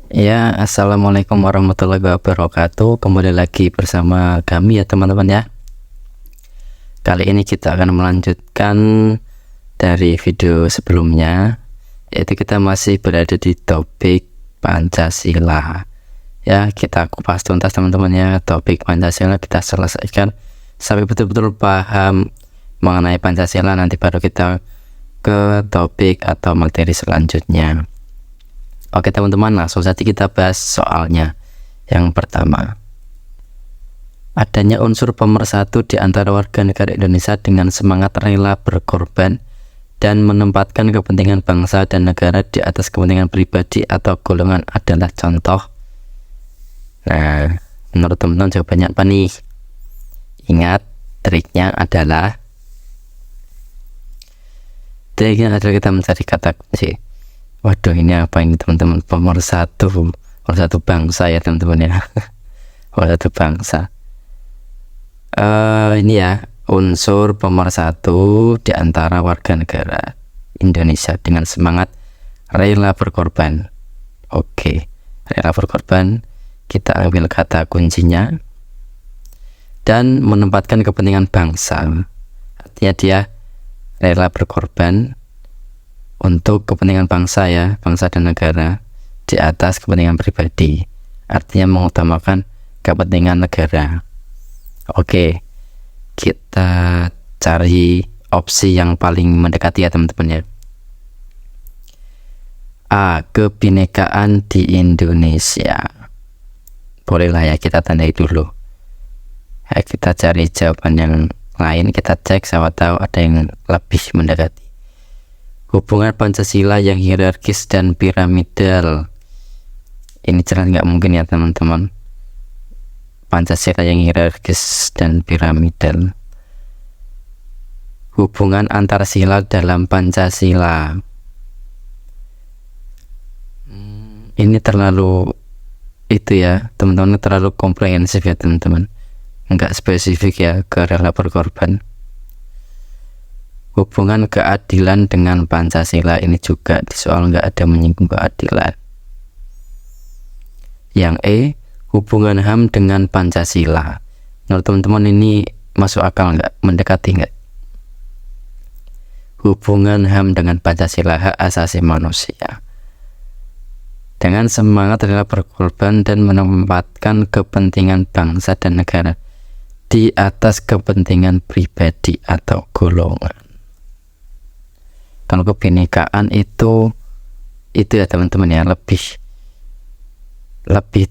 Ya, assalamualaikum warahmatullahi wabarakatuh. Kembali lagi bersama kami ya teman-teman ya. Kali ini kita akan melanjutkan dari video sebelumnya, yaitu kita masih berada di topik Pancasila. Ya, kita kupas tuntas teman-teman ya, topik Pancasila kita selesaikan sampai betul-betul paham mengenai Pancasila. Nanti baru kita ke topik atau materi selanjutnya. Oke teman-teman, langsung saja kita bahas soalnya. Yang pertama, adanya unsur pemersatu di antara warga negara Indonesia dengan semangat rela berkorban dan menempatkan kepentingan bangsa dan negara di atas kepentingan pribadi atau golongan adalah contoh. Nah, menurut teman-teman jawabannya apa nih? Ingat, triknya adalah kita mencari kata kunci. Waduh, ini apa ini teman-teman? Pemersatu bangsa ya teman-teman ya. Pemersatu bangsa. Ini ya, unsur pemersatu di antara warga negara Indonesia dengan semangat rela berkorban. Oke, rela berkorban, kita ambil kata kuncinya, dan menempatkan kepentingan bangsa. Artinya dia rela berkorban untuk kepentingan bangsa ya, bangsa dan negara di atas kepentingan pribadi. Artinya mengutamakan kepentingan negara. Oke, kita cari opsi yang paling mendekati ya teman-teman ya. A. Kebinekaan di Indonesia. Bolehlah ya, kita tandai dulu ya, kita cari jawaban yang lain, kita cek siapa tahu ada yang lebih mendekati. Hubungan Pancasila yang hierarkis dan piramidal. Ini jelas nggak mungkin ya teman-teman. Pancasila yang hierarkis dan piramidal. Hubungan antar sila dalam Pancasila. Ini terlalu itu ya teman-teman, terlalu komprehensif ya teman-teman. Nggak spesifik ya ke rela berkorban. Hubungan keadilan dengan Pancasila, ini juga di soal nggak ada menyinggung keadilan. Yang E, hubungan HAM dengan Pancasila. Menurut teman-teman ini masuk akal nggak? Mendekati nggak? Hubungan HAM dengan Pancasila, hak asasi manusia. Dengan semangat rela berkorban dan menempatkan kepentingan bangsa dan negara di atas kepentingan pribadi atau golongan. Kalau kebinekaan itu ya teman-teman ya, lebih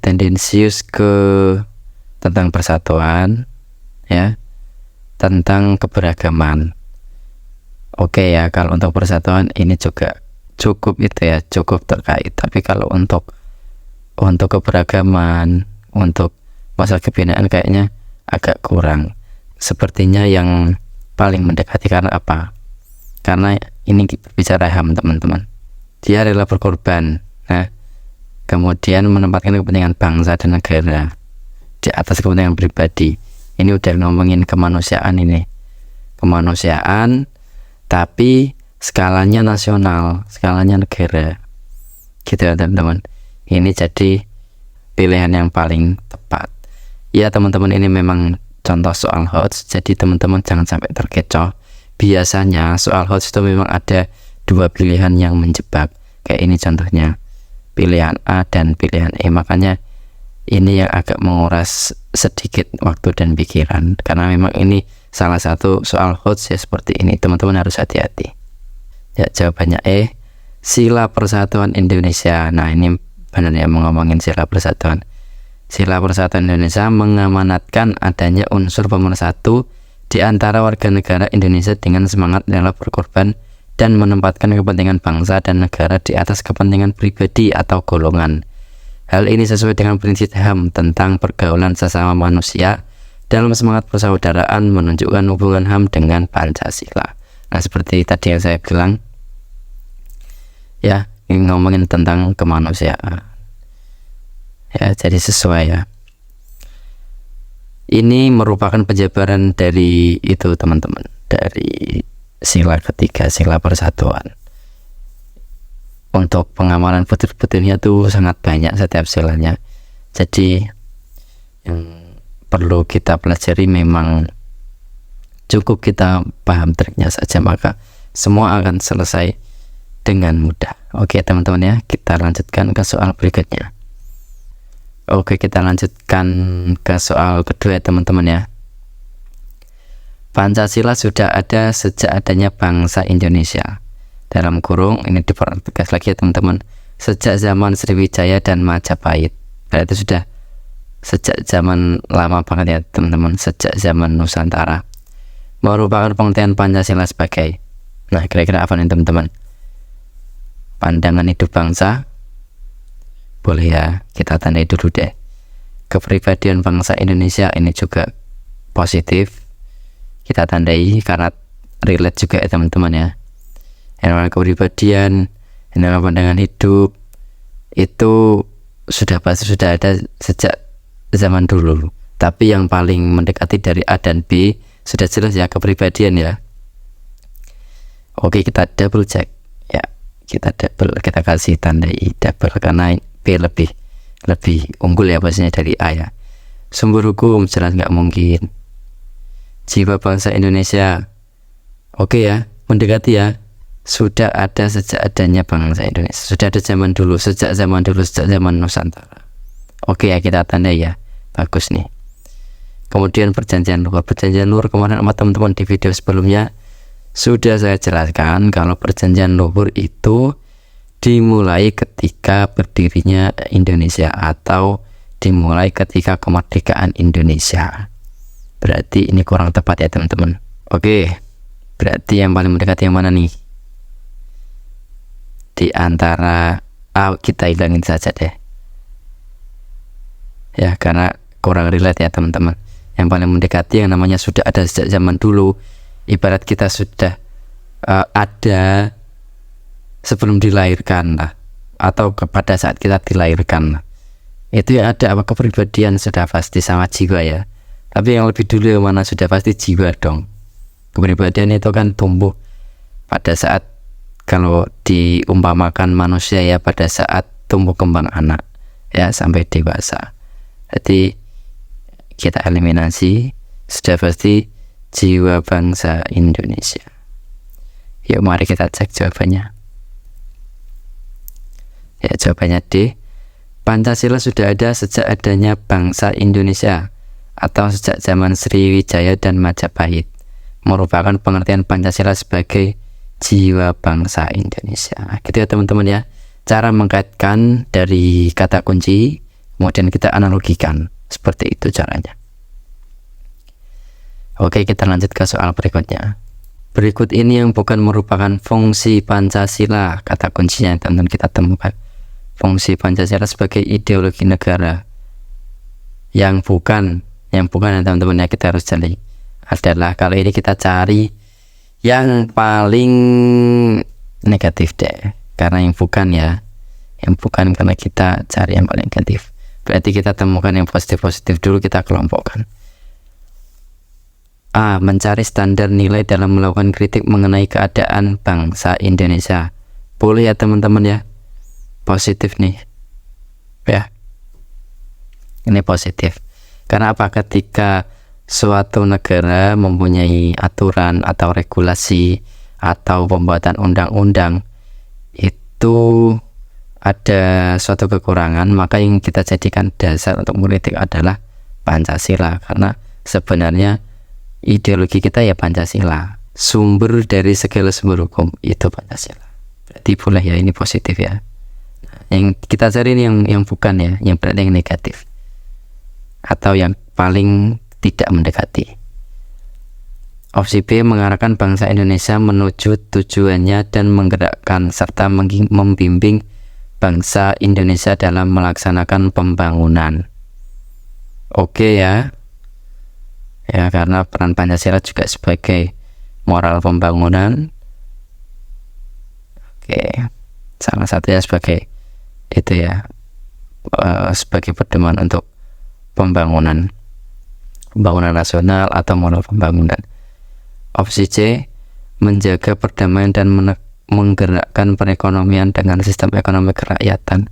tendensius ke tentang persatuan ya, tentang keberagaman. Oke ya, kalau untuk persatuan ini juga cukup itu ya, cukup terkait. Tapi kalau untuk keberagaman, untuk masalah kebinekaan kayaknya agak kurang. Sepertinya yang paling mendekati karena apa? Karena ini bicara HAM teman-teman, dia rela berkorban, nah kemudian menempatkan kepentingan bangsa dan negara di atas kepentingan pribadi. Ini udah ngomongin kemanusiaan, ini kemanusiaan tapi skalanya nasional, skalanya negara gitu ya teman-teman. Ini jadi pilihan yang paling tepat ya teman-teman. Ini memang contoh soal HOTS, jadi teman-teman jangan sampai terkecoh. Biasanya soal HOTS itu memang ada dua pilihan yang menjebak. Kayak ini contohnya, pilihan A dan pilihan E. Makanya ini yang agak menguras sedikit waktu dan pikiran, karena memang ini salah satu soal HOTS ya seperti ini. Teman-teman harus hati-hati. Ya, jawabannya E, sila persatuan Indonesia. Nah ini benar ya, ngomongin sila persatuan. Sila persatuan Indonesia mengamanatkan adanya unsur pemersatu di antara warga negara Indonesia dengan semangat rela berkorban dan menempatkan kepentingan bangsa dan negara di atas kepentingan pribadi atau golongan. Hal ini sesuai dengan prinsip HAM tentang pergaulan sesama manusia dalam semangat persaudaraan, menunjukkan hubungan HAM dengan Pancasila. Nah seperti tadi yang saya bilang ya, ini ngomongin tentang kemanusiaan ya, jadi sesuai ya. Ini merupakan penjabaran dari itu teman-teman, dari sila ketiga, sila persatuan. untuk pengamalan butir-butirnya tuh sangat banyak setiap selanya. Jadi yang perlu kita pelajari memang cukup kita paham triknya saja, maka semua akan selesai dengan mudah. Oke teman-teman ya, kita lanjutkan ke soal berikutnya. Oke, kita lanjutkan ke soal kedua ya teman-teman ya. Pancasila sudah ada sejak adanya bangsa Indonesia. Dalam kurung, ini dipertegas lagi ya teman-teman, sejak zaman Sriwijaya dan Majapahit. Berarti sudah sejak zaman lama banget ya teman-teman, sejak zaman Nusantara. Merupakan pengertian Pancasila sebagai, nah kira-kira apa nih teman-teman? Pandangan hidup bangsa, boleh ya, kita tandai dulu deh. Kepribadian bangsa Indonesia, ini juga positif, kita tandai karena relate juga ya teman-teman ya. Yang namanya kepribadian, yang namanya pandangan hidup, itu sudah pasti sudah ada sejak zaman dulu. Tapi yang paling mendekati dari A dan B sudah jelas ya, kepribadian ya. Oke, kita double check ya, kita kasih tandai double karena B lebih unggul ya pastinya dari A ya. Sumber hukum jelas nggak mungkin. Jiwa bangsa Indonesia, oke ya, mendekati ya. Sudah ada sejak adanya bangsa Indonesia, sudah ada zaman dulu, sejak zaman Nusantara. Oke ya, kita tandai ya, bagus nih. Kemudian perjanjian luar kemarin sama teman-teman di video sebelumnya sudah saya jelaskan kalau perjanjian luhur itu dimulai ketika berdirinya Indonesia atau dimulai ketika kemerdekaan Indonesia. Berarti ini kurang tepat ya teman-teman. Oke, berarti yang paling mendekati yang mana nih? Di antara A, kita hilangin saja deh ya, karena kurang relate ya teman-teman. Yang paling mendekati yang namanya sudah ada sejak zaman dulu, ibarat kita sudah ada sebelum dilahirkan lah, atau kepada saat kita dilahirkan lah. Itu yang ada apa, kepribadian sudah pasti sama jiwa ya. Tapi yang lebih dulu yang mana sudah pasti jiwa dong. Kepribadian itu kan tumbuh pada saat, kalau diumpamakan manusia ya, pada saat tumbuh kembang anak ya sampai dewasa. Jadi kita eliminasi, sudah pasti jiwa bangsa Indonesia. Yuk mari kita cek jawabannya. Ya, jawabannya D. Pancasila sudah ada sejak adanya bangsa Indonesia atau sejak zaman Sriwijaya dan Majapahit. Merupakan pengertian Pancasila sebagai jiwa bangsa Indonesia. Gitu ya teman-teman ya. Cara mengkaitkan dari kata kunci, kemudian kita analogikan. Seperti itu caranya. Oke, kita lanjut ke soal berikutnya. Berikut ini yang bukan merupakan fungsi Pancasila. Kata kuncinya teman-teman kita temukan. Fungsi Pancasila sebagai ideologi negara. Yang bukan ya teman-teman ya, kita harus cari. Adalah kalau ini kita cari yang paling negatif deh, karena yang bukan ya, yang bukan karena kita cari yang paling negatif. Berarti kita temukan yang positif dulu, kita kelompokkan. A. Mencari standar nilai dalam melakukan kritik mengenai keadaan bangsa Indonesia. Boleh ya teman-teman ya, positif nih ya, ini positif. Karena apa? Ketika suatu negara mempunyai aturan atau regulasi atau pembuatan undang-undang itu ada suatu kekurangan, maka yang kita jadikan dasar untuk mengkritik adalah Pancasila. Karena sebenarnya ideologi kita ya Pancasila, sumber dari segala sumber hukum itu Pancasila. Berarti boleh ya, ini positif ya. Yang kita cari ini yang bukan ya, yang berarti yang negatif atau yang paling tidak mendekati. Opsi B. Mengarahkan bangsa Indonesia menuju tujuannya dan menggerakkan serta membimbing bangsa Indonesia dalam melaksanakan pembangunan. Oke ya, karena peran Pancasila juga sebagai moral pembangunan. Oke, salah satunya sebagai itu ya, sebagai pedoman untuk pembangunan nasional atau moral pembangunan. Opsi C. Menjaga perdamaian dan menggerakkan perekonomian dengan sistem ekonomi kerakyatan.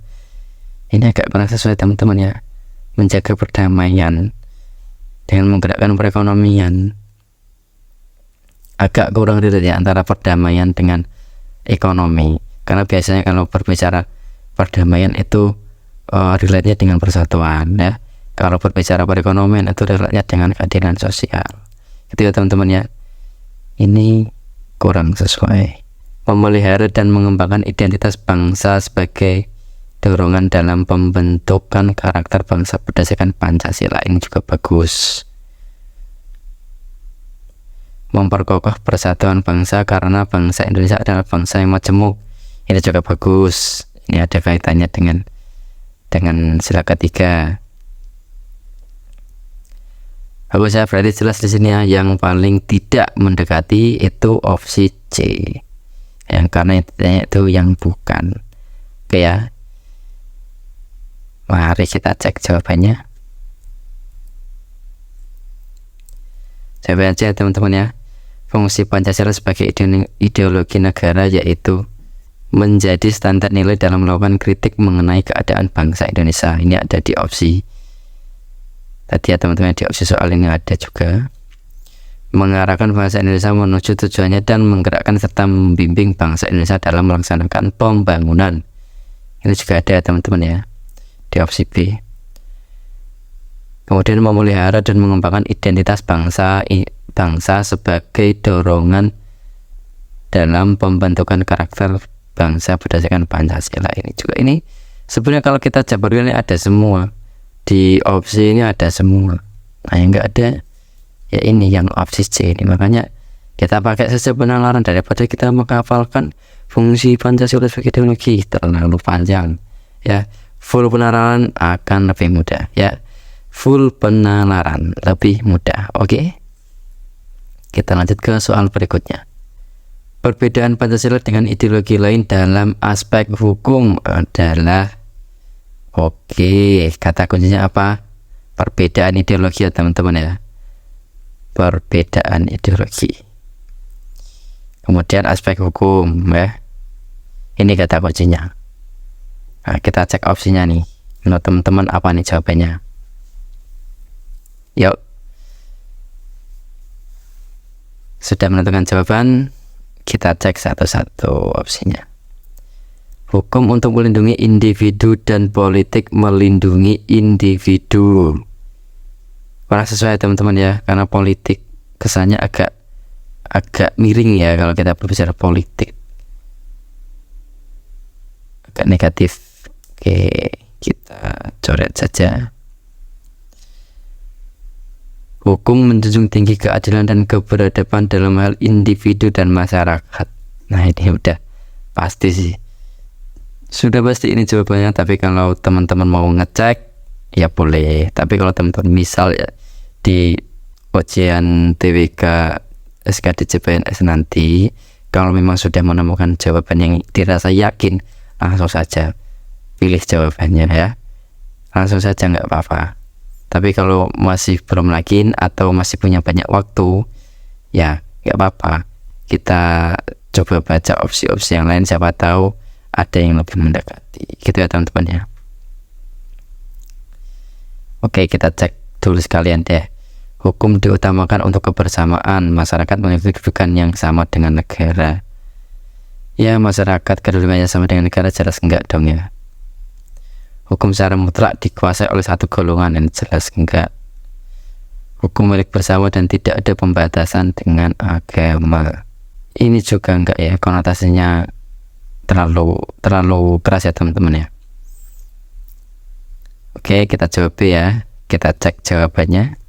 Ini agak kurang sesuai teman-teman ya. Menjaga perdamaian dengan menggerakkan perekonomian agak kurang relate ya antara perdamaian dengan ekonomi. Karena biasanya kalau berbicara perdamaian itu relate-nya dengan persatuan ya. Kalau berbicara perekonomian itu relate-nya dengan keadilan sosial. Itu ya teman-teman ya. Ini kurang sesuai. Memelihara dan mengembangkan identitas bangsa sebagai dorongan dalam pembentukan karakter bangsa berdasarkan Pancasila, ini juga bagus. Memperkokoh persatuan bangsa karena bangsa Indonesia adalah bangsa yang majemuk, ini juga bagus. Ini ada kaitannya dengan sila ketiga. Bagus ya, berarti jelas di sini ya. Yang paling tidak mendekati itu opsi C. Yang karena itu yang bukan. Oke ya. Mari kita cek jawabannya. Jawabannya aja teman-teman ya. Fungsi Pancasila sebagai ideologi negara yaitu menjadi standar nilai dalam melakukan kritik mengenai keadaan bangsa Indonesia. Ini ada di opsi tadi ya teman-teman, di opsi soal ini ada juga. Mengarahkan bangsa Indonesia menuju tujuannya dan menggerakkan serta membimbing bangsa Indonesia dalam melaksanakan pembangunan. Ini juga ada teman-teman ya di opsi B. Kemudian memelihara dan mengembangkan identitas bangsa sebagai dorongan dalam pembentukan karakter bangsa berdasarkan Pancasila. Ini juga, ini sebenarnya kalau kita jabarkan ini ada semua. Di opsi ini ada semua. Nah yang enggak ada ya ini yang opsi C ini. Makanya kita pakai saja penalaran daripada kita menghafalkan fungsi Pancasila sebagai ideologi, terlalu panjang ya. Full penalaran akan lebih mudah ya. Full penalaran lebih mudah. Oke, kita lanjut ke soal berikutnya. Perbedaan Pancasila dengan ideologi lain dalam aspek hukum adalah, oke, kata kuncinya apa? Perbedaan ideologi ya teman-teman ya. Perbedaan ideologi. Kemudian aspek hukum ya. Ini kata kuncinya. Nah, kita cek opsinya nih. Menurut teman-teman apa nih jawabannya? Yuk. Sudah menentukan jawaban? Kita cek satu-satu opsinya. Hukum untuk melindungi individu dan politik melindungi individu. Kurang sesuai teman-teman ya, karena politik kesannya agak miring ya kalau kita berbicara politik. Agak negatif. Oke, kita coret saja. Hukum menjunjung tinggi keadilan dan keberadaban dalam hal individu dan masyarakat. Nah ini udah pasti sih. Sudah pasti ini jawabannya, tapi kalau teman-teman mau ngecek ya boleh. Tapi kalau teman-teman misal ya di ujian TWK SKD CPNS nanti, kalau memang sudah menemukan jawaban yang dirasa yakin, langsung saja pilih jawabannya ya. Langsung saja nggak apa-apa. Tapi kalau masih belum yakin atau masih punya banyak waktu, ya nggak apa-apa. Kita coba baca opsi-opsi yang lain, siapa tahu ada yang lebih mendekati. Gitu ya teman-teman ya. Oke, kita cek dulu sekalian deh. Hukum diutamakan untuk kebersamaan masyarakat memiliki kedudukan yang sama dengan negara. Ya, masyarakat kedudukannya sama dengan negara jelas enggak dong ya. Hukum secara mutlak dikuasai oleh satu golongan, dan jelas enggak. Hukum milik bersama dan tidak ada pembatasan dengan agama. Ini juga enggak ya, konotasinya terlalu keras ya teman-teman ya. Oke, kita jawab ya. Kita cek jawabannya.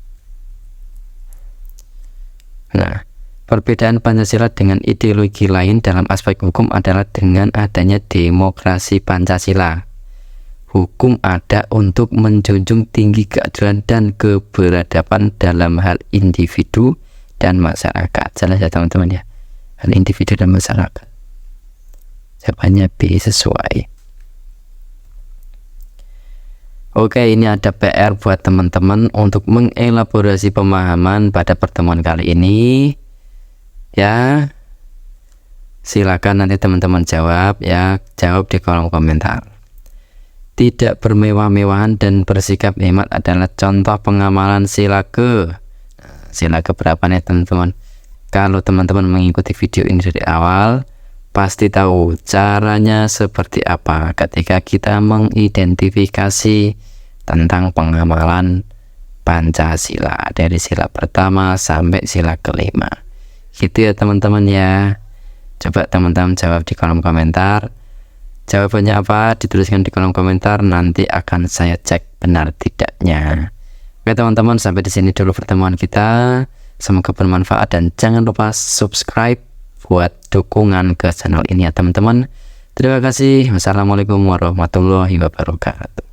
Nah, perbedaan Pancasila dengan ideologi lain dalam aspek hukum adalah dengan adanya demokrasi Pancasila. Hukum ada untuk menjunjung tinggi keadilan dan keberadaban dalam hal individu dan masyarakat. Jelas ya teman-teman ya, hal individu dan masyarakat. Jawabannya B sesuai. Oke, ini ada PR buat teman-teman untuk mengelaborasi pemahaman pada pertemuan kali ini. Ya, Silakan nanti teman-teman jawab ya, jawab di kolom komentar. Tidak bermewah-mewahan dan bersikap hemat adalah contoh pengamalan sila ke. Sila ke berapa nih teman-teman? Kalau teman-teman mengikuti video ini dari awal, pasti tahu caranya seperti apa ketika kita mengidentifikasi tentang pengamalan Pancasila dari sila pertama sampai sila kelima. Gitu ya teman-teman ya. Coba teman-teman jawab di kolom komentar. Jawabannya apa? Dituliskan di kolom komentar, nanti akan saya cek benar tidaknya. Oke teman-teman, sampai di sini dulu pertemuan kita. Semoga bermanfaat dan jangan lupa subscribe buat dukungan ke channel ini ya teman-teman. Terima kasih. Wassalamualaikum warahmatullahi wabarakatuh.